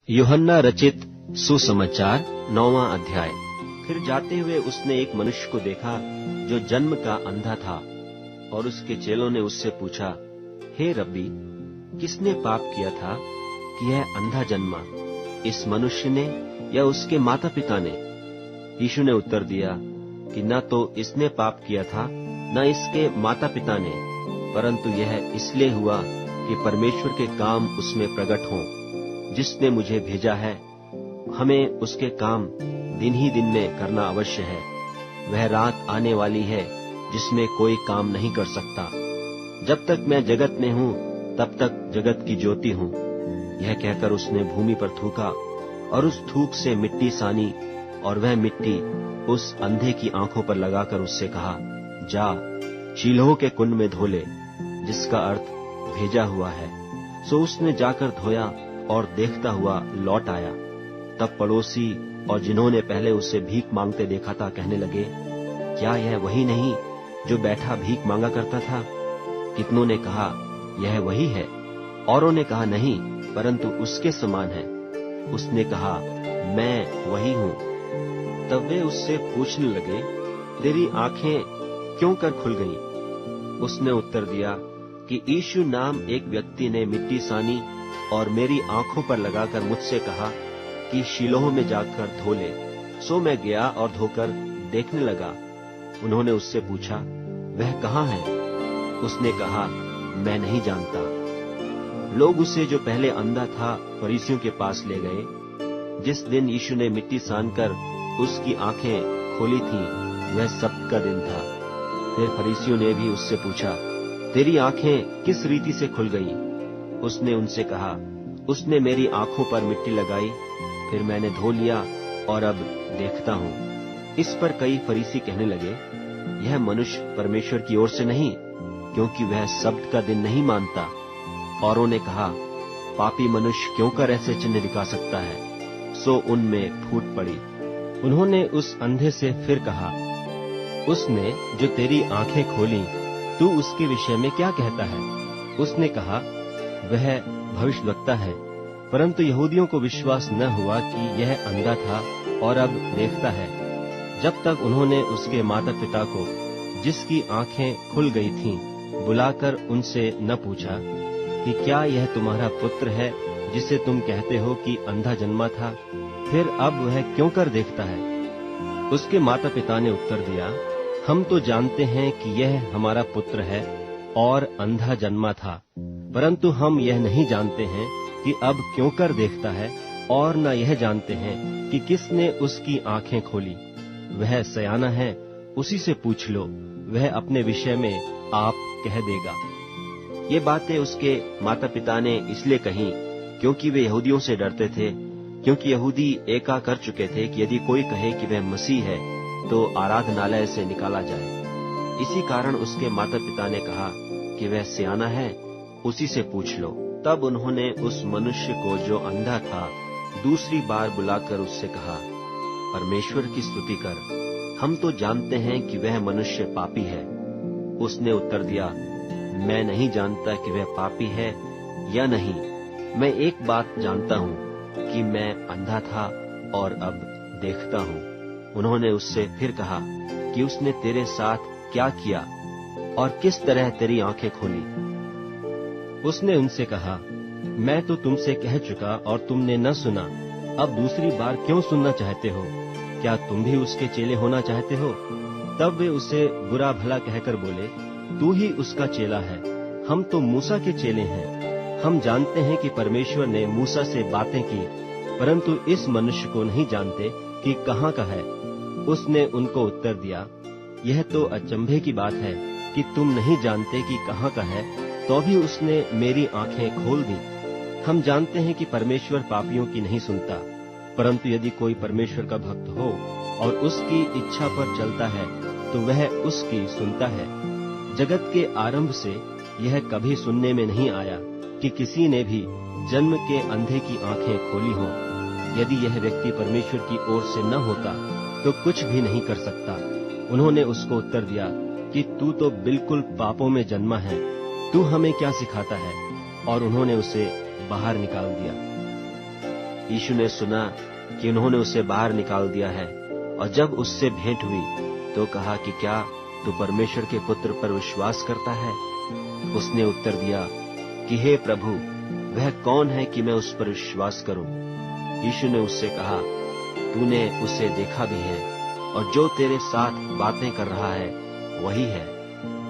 यूहन्ना रचित सुसमाचार 9वां अध्याय। फिर जाते हुए उसने एक मनुष्य को देखा जो जन्म का अंधा था, और उसके चेलों ने उससे पूछा, हे रब्बी, किसने पाप किया था कि यह अंधा जन्मा, इस मनुष्य ने या उसके माता पिता ने? यीशु ने उत्तर दिया कि न तो इसने पाप किया था न इसके माता पिता ने, परंतु यह इसलिए हुआ कि परमेश्वर के काम उसमें प्रकट हों। जिसने मुझे भेजा है, हमें उसके काम दिन ही दिन में करना अवश्य है। वह रात आने वाली है जिसमें कोई काम नहीं कर सकता। जब तक मैं जगत में हूँ तब तक जगत की ज्योति हूँ। यह कहकर उसने भूमि पर थूका, और उस थूक से मिट्टी सानी, और वह मिट्टी उस अंधे की आंखों पर लगाकर उससे कहा, जा शीलोह के कुंड में धो ले, जिसका अर्थ भेजा हुआ है। सो उसने जाकर धोया और देखता हुआ लौट आया। तब पड़ोसी और जिन्होंने पहले उससे भीख मांगते देखा था कहने लगे, क्या यह वही नहीं जो बैठा भीख मांगा करता था? कितनों ने कहा, यह वही है। औरों ने कहा, नहीं, परंतु उसके समान है। उसने कहा, मैं वही हूँ। तब वे उससे पूछने लगे, तेरी आंखें क्यों कर खुल गईं? उसने उत्तर दिया कि यीशु नाम एक व्यक्ति ने मिट्टी सानी और मेरी आंखों पर लगाकर मुझसे कहा कि शीलोह में जाकर धो ले। सो मैं गया और धोकर देखने लगा। उन्होंने उससे पूछा, वह कहाँ है? उसने कहा, मैं नहीं जानता। लोग उसे, जो पहले अंधा था, फरीसियों के पास ले गए। जिस दिन यीशु ने मिट्टी सानकर उसकी आंखें खोली थीं, वह सब्त का दिन था। फिर फरीसियों ने भी उससे पूछा, तेरी आंखें किस रीति से खुल गईं? उसने उनसे कहा, उसने मेरी आंखों पर मिट्टी लगाई, फिर मैंने धो लिया और अब देखता हूँ। इस पर कई फरीसी कहने लगे, यह मनुष्य परमेश्वर की ओर से नहीं, क्योंकि वह सब्त का दिन नहीं मानता। औरों ने कहा, पापी मनुष्य क्यों कर ऐसे चिन्ह दिखा सकता है? सो उनमें फूट पड़ी। उन्होंने उस अंधे से फिर कहा, उसने जो तेरी आंखें खोली, तू उसके विषय में क्या कहता है? उसने कहा, वह भविष्यद्वक्ता है। परंतु यहूदियों को विश्वास न हुआ कि यह अंधा था और अब देखता है। जब तक उन्होंने उसके माता पिता को, जिसकी आंखें खुल गई थीं, बुलाकर उनसे न पूछा कि क्या यह तुम्हारा पुत्र है जिसे तुम कहते हो कि अंधा जन्मा था, फिर अब वह क्यों कर देखता है? उसके माता पिता ने उत्तर दिया, हम तो जानते हैं कि यह हमारा पुत्र है और अंधा जन्मा था, परंतु हम यह नहीं जानते हैं कि अब क्यों कर देखता है, और न यह जानते हैं कि किसने उसकी आंखें खोली। वह सयाना है, उसी से पूछ लो, वह अपने विषय में आप कह देगा। ये बातें उसके माता पिता ने इसलिए कहीं क्योंकि वे यहूदियों से डरते थे, क्योंकि यहूदी एका कर चुके थे कि यदि कोई कहे कि वह मसीह है तो आराधनालय से निकाला जाए। इसी कारण उसके माता पिता ने कहा कि वह सियाना है, उसी से पूछ लो। तब उन्होंने उस मनुष्य को, जो अंधा था, दूसरी बार बुलाकर उससे कहा, परमेश्वर की स्तुति कर, हम तो जानते हैं कि वह मनुष्य पापी है। उसने उत्तर दिया, मैं नहीं जानता कि वह पापी है या नहीं। मैं एक बात जानता हूँ कि मैं अंधा था और अब देखता हूँ। उन्होंने उससे फिर कहा कि उसने तेरे साथ क्या किया और किस तरह तेरी आंखें खोली? उसने उनसे कहा, मैं तो तुमसे कह चुका और तुमने न सुना, अब दूसरी बार क्यों सुनना चाहते हो? क्या तुम भी उसके चेले होना चाहते हो? तब वे उसे बुरा भला कहकर बोले, तू ही उसका चेला है, हम तो मूसा के चेले हैं। हम जानते हैं कि परमेश्वर ने मूसा से बातें की, परंतु इस मनुष्य को नहीं जानते कि कहाँ का है। उसने उनको उत्तर दिया, यह तो अचंभे की बात है कि तुम नहीं जानते कि कहाँ का है, तो भी उसने मेरी आंखें खोल दी। हम जानते हैं कि परमेश्वर पापियों की नहीं सुनता, परंतु यदि कोई परमेश्वर का भक्त हो और उसकी इच्छा पर चलता है तो वह उसकी सुनता है। जगत के आरंभ से यह कभी सुनने में नहीं आया कि किसी ने भी जन्म के अंधे की आंखें खोली हो। यदि यह व्यक्ति परमेश्वर की ओर से न होता तो कुछ भी नहीं कर सकता। उन्होंने उसको उत्तर दिया कि तू तो बिल्कुल पापों में जन्मा है, तू हमें क्या सिखाता है? और उन्होंने उसे बाहर निकाल दिया। यीशु ने सुना कि उन्होंने उसे बाहर निकाल दिया है, और जब उससे भेंट हुई तो कहा कि क्या तू परमेश्वर के पुत्र पर विश्वास करता है? उसने उत्तर दिया कि हे प्रभु, वह कौन है कि मैं उस पर विश्वास करूं? यीशु ने उससे कहा, तूने उसे देखा भी है, और जो तेरे साथ बातें कर रहा है वही है।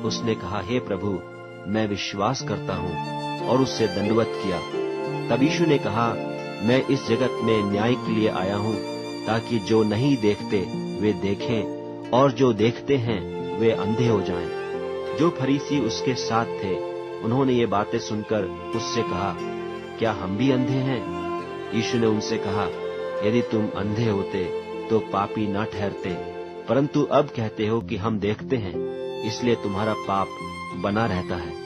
उसने कहा, हे प्रभु, मैं विश्वास करता हूं, और उससे दंडवत किया। तब यीशु ने कहा, मैं इस जगत में न्याय के लिए आया हूं, ताकि जो नहीं देखते वे देखें, और जो देखते हैं वे अंधे हो जाएं। जो फरीसी उसके साथ थे, उन्होंने ये बातें सुनकर उससे कहा, क्या हम भी अंधे हैं? यीशु ने उनसे कहा, यदि तुम अंधे होते तो पापी न ठहरते, परंतु अब कहते हो कि हम देखते हैं, इसलिए तुम्हारा पाप बना रहता है।